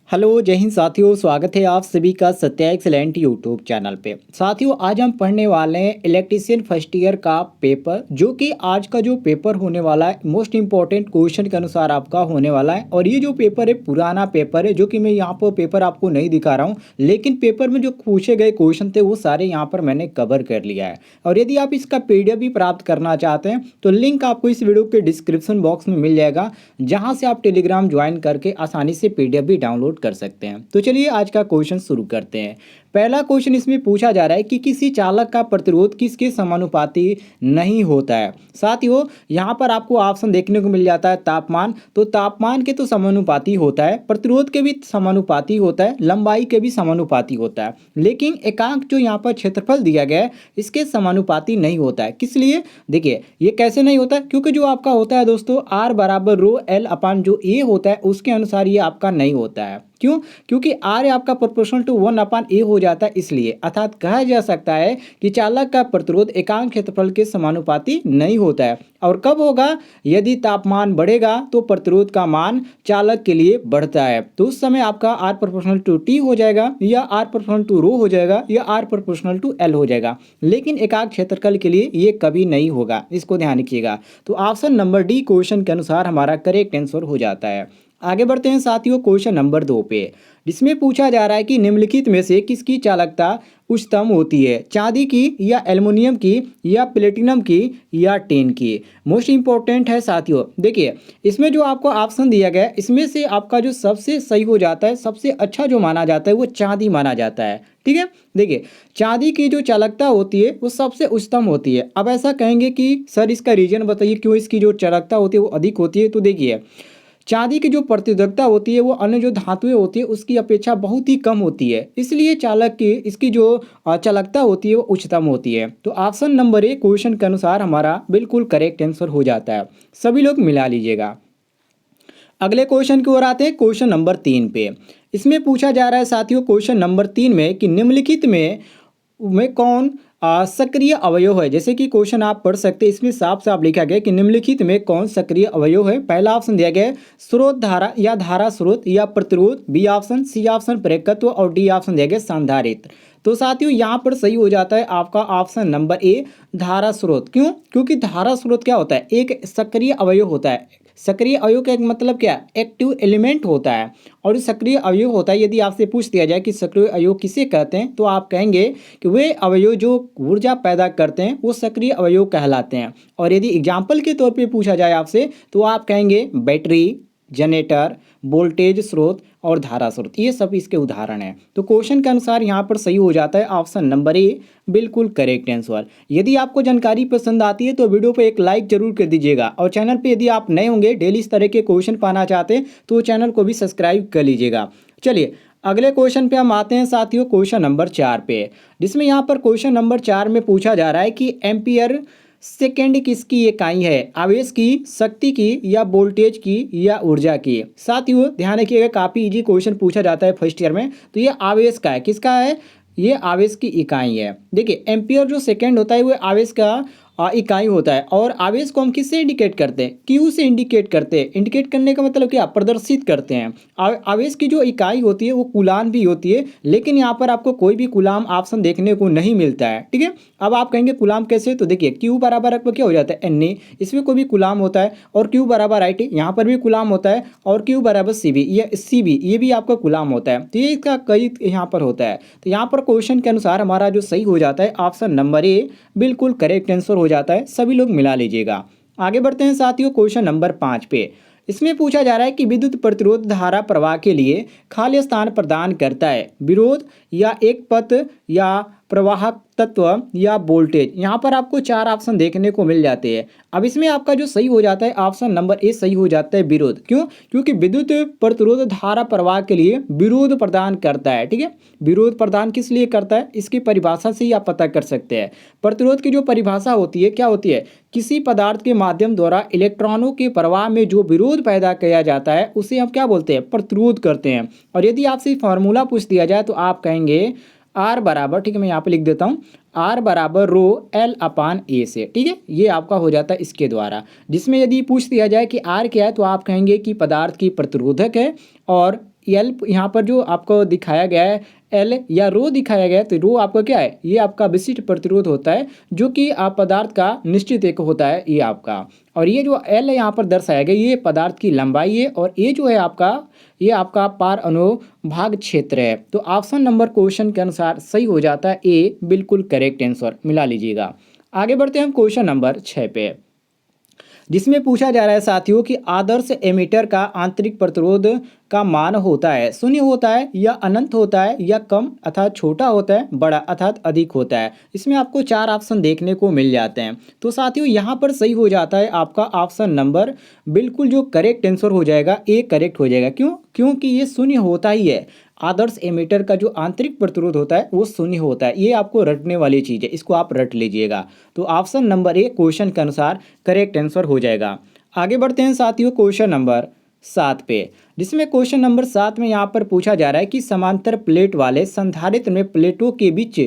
Hello जय हिंद साथियों, स्वागत है आप सभी का सत्या एक्सेलेंट यूट्यूब चैनल पे। साथियों आज हम पढ़ने वाले हैं इलेक्ट्रीशियन फर्स्ट ईयर का पेपर, जो कि आज का जो पेपर होने वाला है मोस्ट इंपॉर्टेंट क्वेश्चन के अनुसार आपका होने वाला है। और ये जो पेपर है पुराना पेपर है, जो कि मैं यहाँ पर पेपर आपको नहीं दिखा रहा हूँ, लेकिन पेपर में जो पूछे गए क्वेश्चन थे वो सारे यहाँ पर मैंने कवर कर लिया है। और यदि आप इसका PDF भी प्राप्त करना चाहते हैं तो लिंक आपको इस वीडियो के डिस्क्रिप्शन बॉक्स में मिल जाएगा, जहाँ से आप टेलीग्राम ज्वाइन करके आसानी से PDF भी डाउनलोड कर सकते हैं। तो चलिए आज का क्वेश्चन शुरू करते हैं। पहला क्वेश्चन इसमें पूछा जा रहा है कि किसी चालक का प्रतिरोध किसके समानुपाती नहीं होता है। साथियों यहाँ पर आपको ऑप्शन देखने को मिल जाता है तापमान, तो तापमान के तो समानुपाती होता है, प्रतिरोध के भी समानुपाती होता है, लंबाई के भी समानुपाती होता है, लेकिन एकांक जो यहाँ पर क्षेत्रफल दिया गया है इसके समानुपाती नहीं होता है। किस लिए? देखिए ये कैसे नहीं होता है, क्योंकि जो आपका होता है दोस्तों R बराबर रो L अपान जो A होता है उसके अनुसार ये आपका नहीं होता है। क्यों? क्योंकि R आपका प्रोपोर्शनल टू 1/A हो जाता है, इसलिए अर्थात कहा जा सकता है कि चालक का प्रतिरोध एकांक क्षेत्रफल के समानुपाती नहीं होता है। और कब होगा? यदि तापमान बढ़ेगा तो प्रतिरोध का मान चालक के लिए बढ़ता है, तो उस समय आपका R प्रोपोर्शनल टू T हो जाएगा, या R प्रोपोर्शनल टू रो हो जाएगा, या R प्रोपोर्शनल टू L हो जाएगा। लेकिन एकांक क्षेत्रफल के लिए ये कभी नहीं होगा, इसको ध्यान रखिएगा। तो ऑप्शन नंबर डी क्वेश्चन के अनुसार हमारा करेक्ट आंसर हो जाता है। आगे बढ़ते हैं साथियों क्वेश्चन नंबर 2 पे, जिसमें पूछा जा रहा है कि निम्नलिखित में से किसकी चालकता उच्चतम होती है, चांदी की या एल्युमिनियम की या प्लेटिनम की या टिन की। मोस्ट इंपॉर्टेंट है साथियों। देखिए इसमें जो आपको ऑप्शन दिया गया है इसमें से आपका जो सबसे सही हो जाता है, सबसे अच्छा जो माना जाता है वो चांदी माना जाता है। ठीक है, देखिए चांदी की जो चालकता होती है वो सबसे उच्चतम होती है। अब ऐसा कहेंगे कि सर इसका रीजन बताइए क्यों इसकी जो चालकता होती है वो अधिक होती है। तो देखिए चांदी की जो प्रतिरोधकता होती है वो अन्य जो धातुएं होती है उसकी अपेक्षा बहुत ही कम होती है, इसलिए चालक की इसकी जो चालकता होती है वो उच्चतम होती है। तो ऑप्शन नंबर ए क्वेश्चन के अनुसार हमारा बिल्कुल करेक्ट आंसर हो जाता है। सभी लोग मिला लीजिएगा। अगले क्वेश्चन की ओर आते हैं क्वेश्चन नंबर 3 पे। इसमें पूछा जा रहा है साथियों क्वेश्चन नंबर 3 में कि निम्नलिखित में कौन सक्रिय अवयव है। जैसे कि क्वेश्चन आप पढ़ सकते हैं, इसमें साफ साफ लिखा गया कि निम्नलिखित में कौन सक्रिय अवयव है। पहला ऑप्शन दिया गया है स्रोत धारा या धारा स्रोत या प्रतिरोध, बी ऑप्शन, सी ऑप्शन प्रेरकत्व, और डी ऑप्शन दिया गया संधारित्र। तो साथियों यहाँ पर सही हो जाता है आपका ऑप्शन नंबर ए धारा स्रोत। क्यों? क्योंकि धारा स्रोत क्या होता है? एक सक्रिय अवयव होता है। सक्रिय अवयव का एक मतलब क्या है? एक्टिव एलिमेंट होता है। और सक्रिय अवयव होता है, यदि आपसे पूछ दिया जाए कि सक्रिय अवयव किसे कहते हैं तो आप कहेंगे कि वे अवयव जो ऊर्जा पैदा करते हैं वो सक्रिय अवयव कहलाते हैं। और यदि एग्जाम्पल के तौर पे पूछा जाए आपसे तो आप कहेंगे बैटरी, जनरेटर, वोल्टेज स्रोत और धारा स्रोत, ये सब इसके उदाहरण हैं। तो क्वेश्चन के अनुसार यहाँ पर सही हो जाता है ऑप्शन नंबर ए बिल्कुल करेक्ट आंसर। यदि आपको जानकारी पसंद आती है तो वीडियो पे एक लाइक जरूर कर दीजिएगा, और चैनल पे यदि आप नए होंगे, डेली इस तरह के क्वेश्चन पाना चाहते हैं तो चैनल को भी सब्सक्राइब कर लीजिएगा। चलिए अगले क्वेश्चन पे हम आते हैं साथियों क्वेश्चन नंबर 4 पे, जिसमें यहाँ पर क्वेश्चन नंबर 4 में पूछा जा रहा है कि एम्पियर सेकेंड किसकी इकाई है? आवेश की, शक्ति की, या वोल्टेज की, या ऊर्जा की। साथियों ध्यान रखिएगा काफ़ी इजी क्वेश्चन पूछा जाता है फर्स्ट ईयर में। तो ये आवेश का है, किसका है? ये आवेश की इकाई है। देखिए एम्पियर जो सेकेंड होता है वो आवेश का इकाई होता है। और आवेश को हम किससे इंडिकेट करते हैं? क्यू से इंडिकेट करते हैं। इंडिकेट करने का मतलब क्या? प्रदर्शित करते हैं। आवेश की जो इकाई होती है वो कूलाम भी होती है, लेकिन यहाँ पर आपको कोई भी कूलाम ऑप्शन देखने को नहीं मिलता है। ठीक है, अब आप कहेंगे कूलाम कैसे? तो देखिए क्यू बराबर आपको क्या हो जाता है? एन ए, इसमें कोई भी कूलाम होता है, और क्यू बराबर आई टी, यहाँ पर भी कूलाम होता है, और क्यू बराबर सी बी, ये भी आपका कूलाम होता है। तो ये इसका कई यहाँ पर होता है। तो यहाँ पर क्वेश्चन के अनुसार हमारा जो सही हो जाता है ऑप्शन नंबर ए बिल्कुल करेक्ट आंसर हो जाता है। सभी लोग मिला लीजिएगा। आगे बढ़ते हैं साथियों क्वेश्चन नंबर 5 पे। इसमें पूछा जा रहा है कि विद्युत प्रतिरोध धारा प्रवाह के लिए खाली स्थान प्रदान करता है, विरोध या एक पथ या प्रवाहक तत्व या वोल्टेज। यहाँ पर आपको 4 ऑप्शन देखने को मिल जाते हैं। अब इसमें आपका जो सही हो जाता है ऑप्शन नंबर ए सही हो जाता है विरोध। क्यों? क्योंकि विद्युत प्रतिरोध धारा प्रवाह के लिए विरोध प्रदान करता है। ठीक है, विरोध प्रदान किस लिए करता है इसकी परिभाषा से ही आप पता कर सकते हैं। प्रतिरोध की जो परिभाषा होती है क्या होती है? किसी पदार्थ के माध्यम द्वारा इलेक्ट्रॉनों के प्रवाह में जो विरोध पैदा किया जाता है उसे हम क्या बोलते हैं? प्रतिरोध करते हैं। और यदि आपसे फॉर्मूला पूछ दिया जाए तो आप कहेंगे आर बराबर, ठीक है मैं यहाँ पे लिख देता हूँ, आर बराबर रो एल अपान ए से। ठीक है, ये आपका हो जाता है इसके द्वारा। जिसमें यदि पूछ दिया जाए कि आर क्या है तो आप कहेंगे कि पदार्थ की प्रतिरोधक है, और एल यहाँ पर जो आपको दिखाया गया है एल या रो दिखाया गया है, तो रो आपका क्या है, ये आपका विशिष्ट प्रतिरोध होता है जो कि आप पदार्थ का निश्चित एक होता है ये आपका। और ये जो एल है यहाँ पर दर्शाया गया ये पदार्थ की लंबाई है, और ये जो है आपका ये आपका पार अनुभाग क्षेत्र है। तो ऑप्शन नंबर क्वेश्चन के अनुसार सही हो जाता है ए, बिल्कुल करेक्ट आंसर मिला लीजिएगा। आगे बढ़ते हैं हम क्वेश्चन नंबर 6 पे, जिसमें पूछा जा रहा है साथियों कि आदर्श एमीटर का आंतरिक प्रतिरोध का मान होता है, शून्य होता है या अनंत होता है या कम अर्थात छोटा होता है, बड़ा अर्थात अधिक होता है। इसमें आपको 4 ऑप्शन देखने को मिल जाते हैं। तो साथियों यहाँ पर सही हो जाता है आपका ऑप्शन नंबर, बिल्कुल जो करेक्ट आंसर हो जाएगा ए करेक्ट हो जाएगा। क्यों? क्योंकि ये शून्य होता ही है। आदर्श एमीटर का जो आंतरिक प्रतिरोध होता है वो शून्य होता है। ये आपको रटने वाली चीज़ है, इसको आप रट लीजिएगा। तो ऑप्शन नंबर ए क्वेश्चन के अनुसार करेक्ट आंसर हो जाएगा। आगे बढ़ते हैं साथियों क्वेश्चन नंबर 7 पे, जिसमें क्वेश्चन नंबर 7 में यहाँ पर पूछा जा रहा है कि समांतर प्लेट वाले संधारित्र में प्लेटों के बीच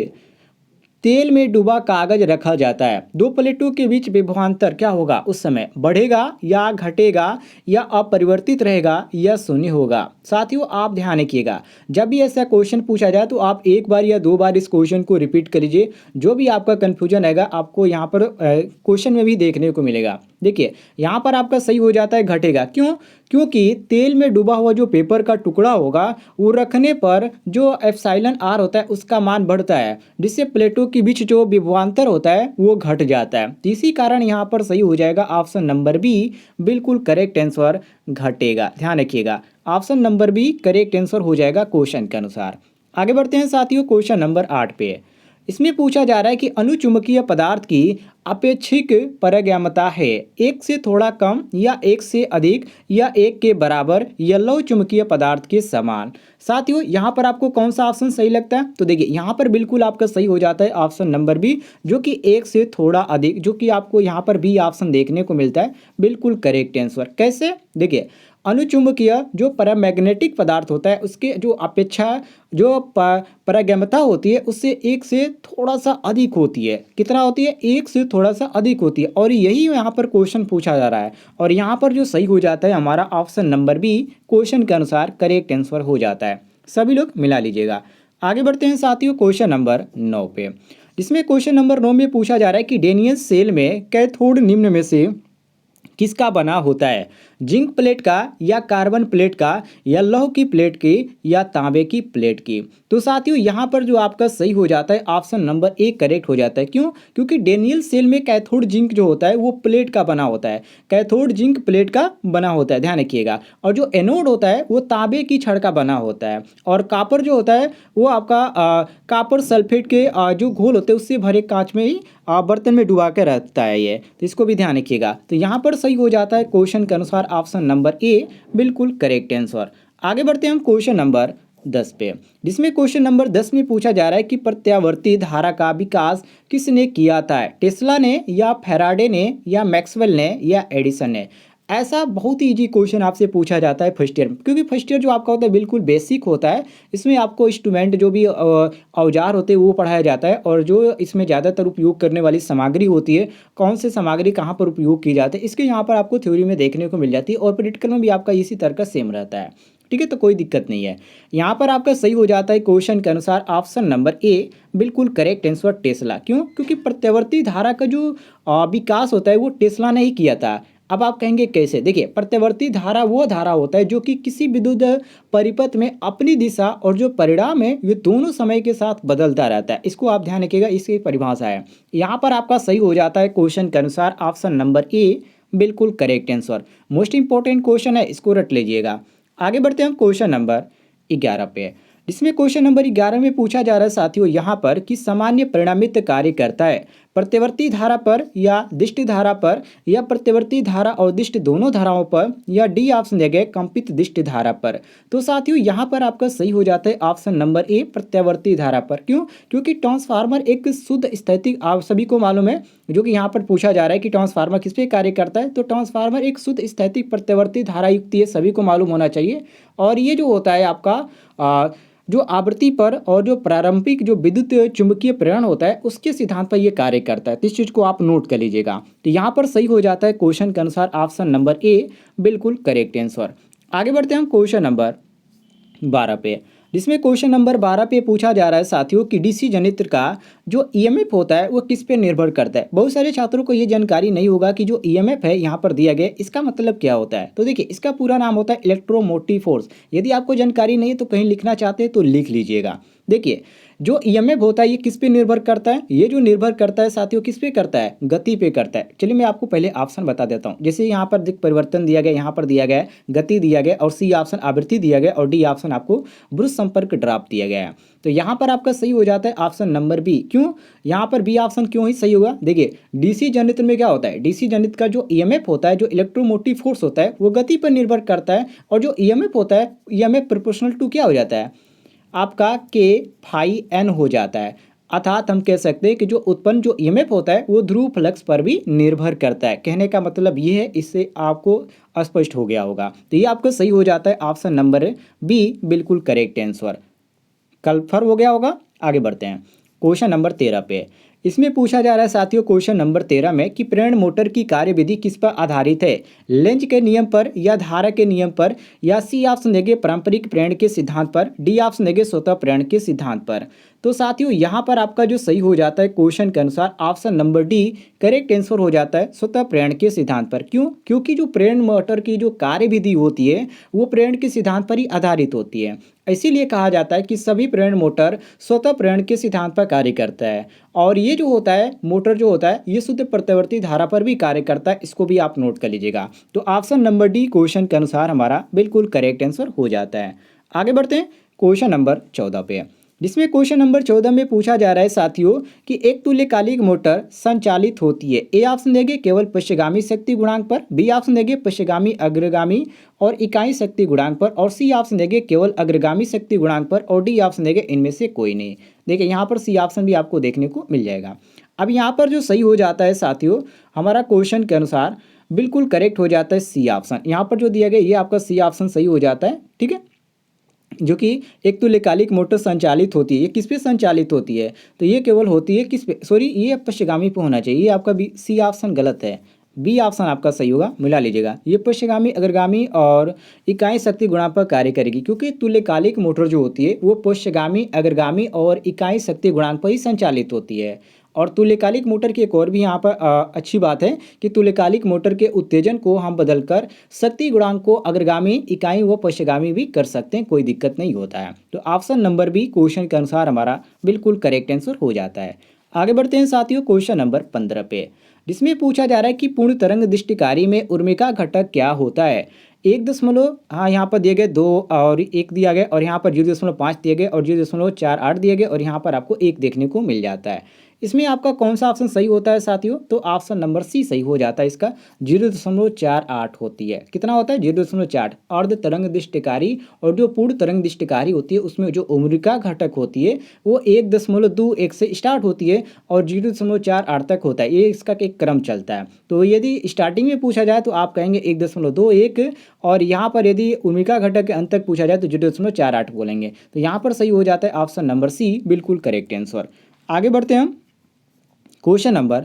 तेल में डूबा कागज रखा जाता है। दो प्लेटों के बीच विभवांतर क्या होगा उस समय, बढ़ेगा या घटेगा या अपरिवर्तित रहेगा या शून्य होगा। साथियों आप ध्यान रखिएगा, जब भी ऐसा क्वेश्चन पूछा जाए तो आप एक बार या 2 बार इस क्वेश्चन को रिपीट कर लीजिए। जो भी आपका कन्फ्यूजन आएगा आपको यहाँ पर क्वेश्चन में भी देखने को मिलेगा। देखिए यहाँ पर आपका सही हो जाता है घटेगा। क्यों? क्योंकि तेल में डूबा हुआ जो पेपर का टुकड़ा होगा वो रखने पर जो एप्सिलॉन आर होता है उसका मान बढ़ता है, जिससे प्लेटों के बीच जो विभवांतर होता है वो घट जाता है। तो इसी कारण यहाँ पर सही हो जाएगा ऑप्शन नंबर बी, बिल्कुल करेक्ट आंसर घटेगा। ध्यान रखिएगा option number B correct answer हो जाएगा क्वेश्चन के अनुसार। आगे बढ़ते हैं साथियों क्वेश्चन नंबर 8 पे। इसमें पूछा जा रहा है कि अनुचुंबकीय पदार्थ की अपेक्षिक पारगम्यता है, एक से थोड़ा कम या एक से अधिक या एक के बराबर या लौ चुंबकीय पदार्थ के समान। साथियों यहाँ पर आपको कौन सा ऑप्शन सही लगता है? तो देखिए यहाँ पर बिल्कुल आपका सही हो जाता है ऑप्शन नंबर बी, जो कि एक से थोड़ा अधिक, जो कि आपको यहाँ पर बी ऑप्शन देखने को मिलता है, बिल्कुल करेक्ट आंसर। कैसे? देखिए अनुचुंबकीय जो पैरामैग्नेटिक पदार्थ होता है उसके जो अपेक्षा जो पारगम्यता होती है उससे एक से थोड़ा सा अधिक होती है। कितना होती है? एक से थोड़ा सा अधिक होती है। और यही यहाँ पर क्वेश्चन पूछा जा रहा है, और यहाँ पर जो सही हो जाता है हमारा ऑप्शन नंबर बी क्वेश्चन के अनुसार करेक्ट आंसर हो जाता है। सभी लोग मिला लीजिएगा। आगे बढ़ते हैं साथियों क्वेश्चन नंबर 9 पे, जिसमें क्वेश्चन नंबर 9 में पूछा जा रहा है कि डेनियल सेल में कैथोड निम्न में से किसका बना होता है, जिंक प्लेट का या कार्बन प्लेट का या लौह की प्लेट की या तांबे की प्लेट की। तो साथियों यहाँ पर जो आपका सही हो जाता है ऑप्शन नंबर ए करेक्ट हो जाता है। क्यों? क्योंकि डेनियल सेल में कैथोड जिंक जो होता है वो प्लेट का बना होता है, कैथोड जिंक प्लेट का बना होता है, ध्यान रखिएगा। और जो एनोड होता है वो तांबे की छड़ का बना होता है, और कापर जो होता है वो आपका कापर सल्फेट के जो घोल होते हैं उससे भरे कांच में ही बर्तन में डुबा के रहता है ये, तो इसको भी ध्यान रखिएगा। तो यहाँ पर सही हो जाता है क्वेश्चन के अनुसार ऑप्शन नंबर ए, बिल्कुल करेक्ट आंसर। आगे बढ़ते हैं हम क्वेश्चन नंबर 10 पे, जिसमें क्वेश्चन नंबर 10 में पूछा जा रहा है कि प्रत्यावर्ती धारा का विकास किसने किया था, टेस्ला ने या फैराडे ने या मैक्सवेल ने या एडिसन ने। ऐसा बहुत ही इजी क्वेश्चन आपसे पूछा जाता है फर्स्ट ईयर में, क्योंकि फर्स्ट ईयर जो आपका होता है बिल्कुल बेसिक होता है। इसमें आपको इंस्ट्रूमेंट जो भी औजार होते हैं वो पढ़ाया जाता है, और जो इसमें ज़्यादातर उपयोग करने वाली सामग्री होती है, कौन से सामग्री कहाँ पर उपयोग की जाती है, इसके यहाँ पर आपको थ्योरी में देखने को मिल जाती है, और प्रैक्टिकल में भी आपका इसी तरह का सेम रहता है। ठीक है, तो कोई दिक्कत नहीं है। यहाँ पर आपका सही हो जाता है क्वेश्चन के अनुसार ऑप्शन नंबर ए, बिल्कुल करेक्ट आंसर टेस्ला। क्यों? क्योंकि प्रत्यावर्ती धारा का जो विकास होता है वो टेस्ला ने ही किया था। अब आप कहेंगे कैसे? देखिए प्रत्यावर्ती धारा वो धारा होता है जो कि किसी विद्युत परिपथ में अपनी दिशा और जो परिणाम है ये दोनों समय के साथ बदलता रहता है। इसको आप ध्यान रखिएगा, इसकी परिभाषा है। यहाँ पर आपका सही हो जाता है क्वेश्चन के अनुसार ऑप्शन नंबर ए, बिल्कुल correct answer. Most important question है, इसको रट लीजिएगा। आगे बढ़ते हैं हम क्वेश्चन नंबर 11 पे, जिसमें क्वेश्चन नंबर 11 में पूछा जा रहा है साथियों यहाँ पर कि सामान्य परिणामित कार्य करता है प्रत्यावर्ती धारा पर या दिष्ट धारा पर या प्रत्यावर्ती धारा और दिष्ट दोनों धाराओं पर, या डी ऑप्शन दिया गया कंपित दिष्ट धारा पर। तो साथियों यहाँ पर आपका सही हो जाता है ऑप्शन नंबर ए, प्रत्यावर्ती धारा पर। क्यों? क्योंकि ट्रांसफार्मर एक शुद्ध स्थैतिक, आप सभी को मालूम है, जो कि यहाँ पर पूछा जा रहा है कि ट्रांसफार्मर किस पे कार्य करता है, तो ट्रांसफार्मर एक शुद्ध स्थैतिक प्रत्यावर्ती धारा युक्त, ये सभी को मालूम होना चाहिए। और ये जो होता है आपका जो आवृत्ति पर और जो प्रारंभिक जो विद्युत चुंबकीय प्रेरण होता है उसके सिद्धांत पर ये कार्य करता है। तो इस चीज़ को आप नोट कर लीजिएगा। तो यहाँ पर सही हो जाता है क्वेश्चन के अनुसार ऑप्शन नंबर ए, बिल्कुल करेक्ट आंसर। आगे बढ़ते हैं हम क्वेश्चन नंबर 12 पे, जिसमें क्वेश्चन नंबर 12 पे पूछा जा रहा है साथियों कि डीसी जनित्र का जो ईएमएफ होता है वो किस पे निर्भर करता है। बहुत सारे छात्रों को ये जानकारी नहीं होगा कि जो ईएमएफ है यहाँ पर दिया गया इसका मतलब क्या होता है। तो देखिए इसका पूरा नाम होता है इलेक्ट्रोमोटिव फोर्स। यदि आपको जानकारी नहीं है तो कहीं लिखना चाहते हैं तो लिख लीजिएगा। देखिए जो ईएमएफ होता है ये किस पे निर्भर करता है, ये जो निर्भर करता है साथियों किस पे करता है, गति पे करता है। चलिए मैं आपको पहले ऑप्शन बता देता हूँ। जैसे यहाँ पर दिख परिवर्तन दिया गया, यहाँ पर दिया गया है गति दिया गया, और सी ऑप्शन आवृत्ति दिया गया, और डी ऑप्शन आपको ब्रुश संपर्क ड्राप दिया गया है। तो यहाँ पर आपका सही हो जाता है ऑप्शन नंबर बी। क्यों यहाँ पर बी ऑप्शन क्यों ही सही होगा, देखिए डीसी जनित्र में क्या होता है, डीसी जनित्र का जो ईएमएफ होता है, जो इलेक्ट्रोमोटिव फोर्स होता है वो गति पर निर्भर करता है, और जो ईएमएफ होता है ईएमएफ प्रोपोर्शनल टू क्या हो जाता है आपका के फाई एन हो जाता है। अर्थात हम कह सकते हैं कि जो उत्पन्न जो ईएमएफ होता है वो ध्रुव फ्लक्स पर भी निर्भर करता है। कहने का मतलब ये है, इससे आपको स्पष्ट हो गया होगा। तो ये आपका सही हो जाता है ऑप्शन नंबर बी, बिल्कुल करेक्ट आंसर। कन्फर्म हो गया होगा। आगे बढ़ते हैं क्वेश्चन नंबर 13 पे। इसमें पूछा जा रहा है साथियों क्वेश्चन नंबर 13 में कि प्रेरण मोटर की कार्यविधि किस पर आधारित है, लेंज के नियम पर या धारा के नियम पर, या सी ऑप्शन देंगे पारंपरिक प्रेरण के सिद्धांत पर, डी ऑप्शन देंगे स्वतः प्रेरण के सिद्धांत पर। तो साथियों यहाँ पर आपका जो सही हो जाता है क्वेश्चन के अनुसार option number D correct answer हो जाता है, स्वतः प्रेरण के सिद्धांत पर। क्यों, क्योंकि जो प्रेरण मोटर की जो कार्यविधि होती है वो प्रेरण के सिद्धांत पर ही आधारित होती है। इसीलिए कहा जाता है कि सभी प्रेरण मोटर स्वतः प्रेरण के सिद्धांत पर कार्य करता है। और ये जो होता है मोटर जो होता है ये शुद्ध प्रत्यावर्ती धारा पर भी कार्य करता है, इसको भी आप नोट कर लीजिएगा। तो ऑप्शन नंबर डी क्वेश्चन के अनुसार हमारा बिल्कुल करेक्ट आंसर हो जाता है। आगे बढ़ते हैं क्वेश्चन नंबर 14 पे, जिसमें क्वेश्चन नंबर 14 में पूछा जा रहा है साथियों कि एक तुल्यकालिक मोटर संचालित होती है। ए ऑप्शन देंगे केवल पश्चगामी शक्ति गुणांक पर, बी ऑप्शन देंगे पश्चगामी अग्रगामी और इकाई शक्ति गुणांक पर, और सी ऑप्शन देंगे केवल अग्रगामी शक्ति गुणांक पर, और डी ऑप्शन देंगे इनमें से कोई नहीं। देखिए यहाँ पर सी ऑप्शन भी आपको देखने को मिल जाएगा। अब यहाँ पर जो सही हो जाता है साथियों हमारा क्वेश्चन के अनुसार बिल्कुल करेक्ट हो जाता है सी ऑप्शन। यहाँ पर जो दिया गया ये आपका सी ऑप्शन सही हो जाता है। ठीक है, जो कि एक तुल्यकालिक मोटर संचालित होती है, ये किस पे संचालित होती है, तो ये केवल होती है किस पे, सॉरी ये पश्चगामी पे होना चाहिए, ये आपका बी सी ऑप्शन गलत है, बी ऑप्शन आपका सही होगा, मिला लीजिएगा। ये पश्चगामी अग्रगामी और इकाई शक्ति गुणांक पर कार्य करेगी, क्योंकि तुल्यकालिक मोटर जो होती है वो पश्चगामी अग्रगामी और इकाई शक्ति गुणांक पर ही संचालित होती है। और तुल्यकालिक मोटर की एक और भी यहाँ पर अच्छी बात है कि तुल्यकालिक मोटर के उत्तेजन को हम बदलकर शक्ति गुणांक को अग्रगामी इकाई व पश्चगामी भी कर सकते हैं, कोई दिक्कत नहीं होता है। तो ऑप्शन नंबर बी क्वेश्चन के अनुसार हमारा बिल्कुल करेक्ट आंसर हो जाता है। आगे बढ़ते हैं साथियों क्वेश्चन नंबर 15 पे, जिसमें पूछा जा रहा है कि पूर्ण तरंग दृष्टिकारी में उर्मिका घटक क्या होता है। 1 हाँ यहाँ पर दिए गए 2 और 1 दिया गया, और यहाँ पर 0.5 दिए गए, और 0.48 दिए गए, और यहाँ पर आपको 1 देखने को मिल जाता है। इसमें आपका कौन सा ऑप्शन सही होता है साथियों, तो ऑप्शन नंबर सी सही हो जाता है। इसका 0.48 होती है, कितना होता है 0.8। अर्ध तरंग दृष्टिकारी और जो पूर्ण तरंग दृष्टिकारी होती है उसमें जो उम्रिका घटक होती है वो 1.21 से स्टार्ट होती है और 0.48 तक होता है। ये इसका एक क्रम चलता है। तो यदि स्टार्टिंग में पूछा जाए तो आप कहेंगे 1.21, और यहाँ पर यदि उम्रिका घटक के अंत तक पूछा जाए तो 0.48 बोलेंगे। तो यहाँ पर सही हो जाता है ऑप्शन नंबर सी, बिल्कुल करेक्ट आंसर। आगे बढ़ते हैं हम क्वेश्चन नंबर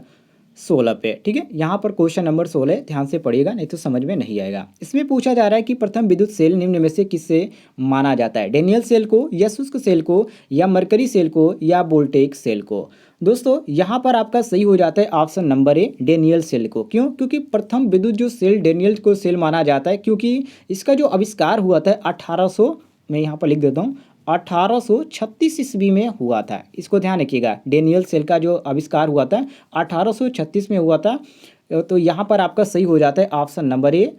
16 पे। ठीक है, यहाँ पर क्वेश्चन नंबर 16 ध्यान से पढ़िएगा नहीं तो समझ में नहीं आएगा। इसमें पूछा जा रहा है कि प्रथम विद्युत सेल निम्न में से किससे माना जाता है, डेनियल सेल को, या शुष्क सेल को, या मरकरी सेल को, या वोल्टेइक सेल को। दोस्तों यहाँ पर आपका सही हो जाता है option number A, Daniell cell को। क्यों, क्योंकि प्रथम विद्युत जो सेल डेनियल को सेल माना जाता है, क्योंकि इसका जो आविष्कार हुआ था 1800, मैं यहाँ पर लिख देता हूँ 1836 ईस्वी में हुआ था। इसको ध्यान रखिएगा, डेनियल सेल का जो आविष्कार हुआ था 1836 में हुआ था। तो यहाँ पर आपका सही हो जाता है ऑप्शन नंबर ए,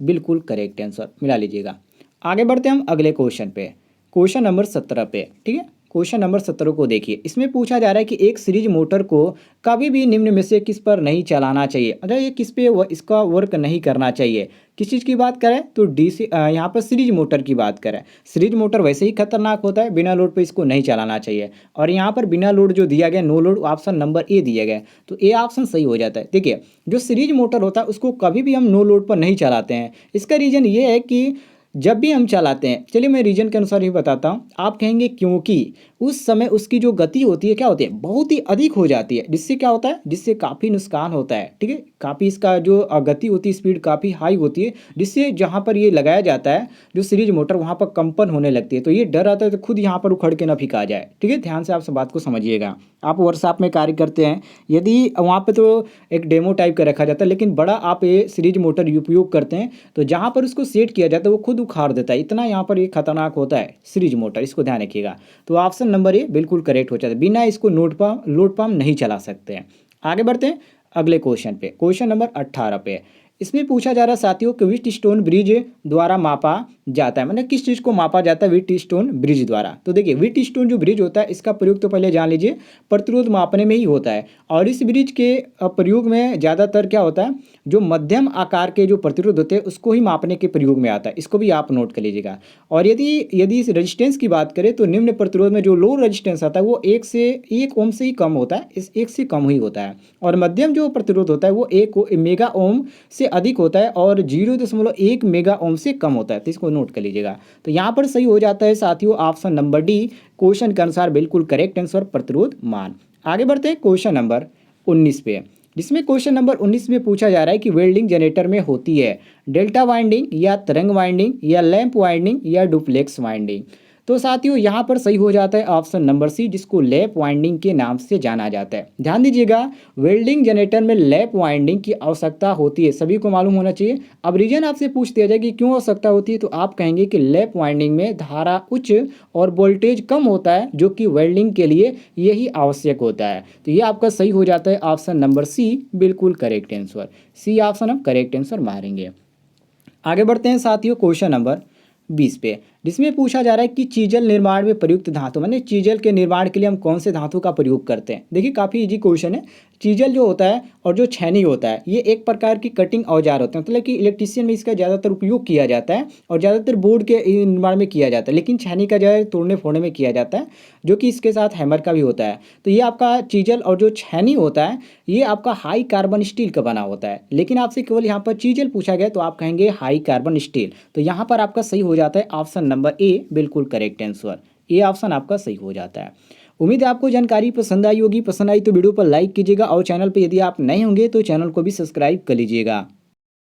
बिल्कुल करेक्ट आंसर, मिला लीजिएगा। आगे बढ़ते हैं हम अगले क्वेश्चन पे, क्वेश्चन नंबर 17 पे। ठीक है, क्वेश्चन नंबर 17 को देखिए। इसमें पूछा जा रहा है कि एक सीरीज मोटर को कभी भी निम्न में से किस पर नहीं चलाना चाहिए, मतलब ये किस पे इसका वर्क नहीं करना चाहिए। किस चीज़ की बात करें तो डीसी यहाँ पर सीरीज मोटर की बात करें। सीरीज मोटर वैसे ही खतरनाक होता है, बिना लोड पे इसको नहीं चलाना चाहिए। और यहाँ पर बिना लोड जो दिया गया, no load, option number A दिया गया, तो ए ऑप्शन सही हो जाता है। देखिए जो सीरीज मोटर होता है उसको कभी भी हम नो लोड पर नहीं चलाते हैं। इसका रीज़न ये है कि जब भी हम चलाते हैं, चलिए मैं रीजन के अनुसार ही बताता हूँ, आप कहेंगे क्योंकि उस समय उसकी जो गति होती है क्या होती है, बहुत ही अधिक हो जाती है, जिससे क्या होता है, जिससे काफ़ी नुकसान होता है। ठीक है, काफ़ी इसका जो गति होती है, स्पीड काफ़ी हाई होती है, जिससे जहाँ पर ये लगाया जाता है जो सीरीज मोटर, वहाँ पर कंपन होने लगती है। तो ये डर आता है तो खुद यहाँ पर उखड़ के ना फेंका जाए। ठीक है, ध्यान से आप सब बात को समझिएगा। आप वर्कशॉप में कार्य करते हैं, यदि वहाँ पे तो एक डेमो टाइप का रखा जाता है, लेकिन बड़ा आप ये सीरीज मोटर उपयोग करते हैं तो जहाँ पर उसको सेट किया जाता है वो खुद उखाड़ देता है। इतना यहाँ पर ये खतरनाक होता है सीरीज मोटर, इसको ध्यान रखिएगा। तो ऑप्शन नंबर ए बिल्कुल करेक्ट हो जाता है, बिना इसको लोड पंप नहीं चला सकते हैं। आगे बढ़ते हैं अगले क्वेश्चन पे, क्वेश्चन नंबर 18 पे। इसमें पूछा जा रहा है साथियों कि व्हीट स्टोन ब्रिज द्वारा मापा जाता है, मतलब किस चीज़ को मापा जाता है व्हीट स्टोन ब्रिज द्वारा। तो देखिए व्हीट स्टोन जो ब्रिज होता है इसका प्रयोग तो पहले जान लीजिए प्रतिरोध मापने में ही होता है। और इस ब्रिज के प्रयोग में ज़्यादातर क्या होता है, जो मध्यम आकार के जो प्रतिरोध होते हैं उसको ही मापने के प्रयोग में आता है। इसको भी आप नोट कर लीजिएगा। और यदि यदि इस रेजिस्टेंस की बात करें तो निम्न प्रतिरोध में जो लो रेजिस्टेंस आता है वो 1 ओम से ही कम होता है, इस 1 से कम ही होता है। और मध्यम जो प्रतिरोध होता है वो 1 मेगा ओम से अधिक होता है और 0.1 मेगा ओम से कम होता है। तो इसको नोट कर लीजिएगा। तो यहाँ पर सही हो जाता है साथियों ऑप्शन नंबर डी, क्वेश्चन के अनुसार बिल्कुल करेक्ट आंसर प्रतिरोध मान। आगे बढ़ते हैं क्वेश्चन नंबर 19 पे, जिसमें क्वेश्चन नंबर 19 में पूछा जा रहा है कि वेल्डिंग जनरेटर में होती है डेल्टा वाइंडिंग या तरंग वाइंडिंग या लैंप वाइंडिंग या डुप्लेक्स वाइंडिंग। तो साथियों यहाँ पर सही हो जाता है ऑप्शन नंबर सी, जिसको लैप वाइंडिंग के नाम से जाना जाता है। ध्यान दीजिएगा, वेल्डिंग जनरेटर में लैप वाइंडिंग की आवश्यकता होती है, सभी को मालूम होना चाहिए। अब रीजन आपसे पूछ दिया जाए कि क्यों आवश्यकता होती है, तो आप कहेंगे कि लैप वाइंडिंग में धारा उच्च और वोल्टेज कम होता है, जो कि वेल्डिंग के लिए यही आवश्यक होता है। तो ये आपका सही हो जाता है ऑप्शन नंबर सी, बिल्कुल करेक्ट आंसर। सी ऑप्शन हम करेक्ट आंसर मारेंगे। आगे बढ़ते हैं साथियों क्वेश्चन नंबर 20 पे, जिसमें पूछा जा रहा है कि चीजल निर्माण में प्रयुक्त धातु, माने चीजल के निर्माण के लिए हम कौन से धातु का प्रयोग करते हैं। देखिए काफ़ी इजी क्वेश्चन है। चीजल जो होता है और जो छेनी होता है ये एक प्रकार की कटिंग औजार होते हैं, मतलब कि इलेक्ट्रिशियन में इसका ज़्यादातर उपयोग किया जाता है और ज़्यादातर बोर्ड के निर्माण में किया जाता है, लेकिन छेनी का ज़्यादा तोड़ने फोड़ने में किया जाता है, जो कि इसके साथ हैमर का भी होता है। तो ये आपका चीजल और जो छेनी होता है ये आपका हाई कार्बन स्टील का बना होता है, लेकिन आपसे केवल यहाँ पर चीजल पूछा गया तो आप कहेंगे हाई कार्बन स्टील। तो यहाँ पर आपका सही हो जाता है ऑप्शन नंबर ए, बिल्कुल करेक्ट आंसर। ये ऑप्शन आपका सही हो जाता है। उम्मीद है आपको जानकारी पसंद आई होगी। पसंद आई तो वीडियो पर लाइक कीजिएगा और चैनल पर यदि आप नए होंगे तो चैनल को भी सब्सक्राइब कर लीजिएगा।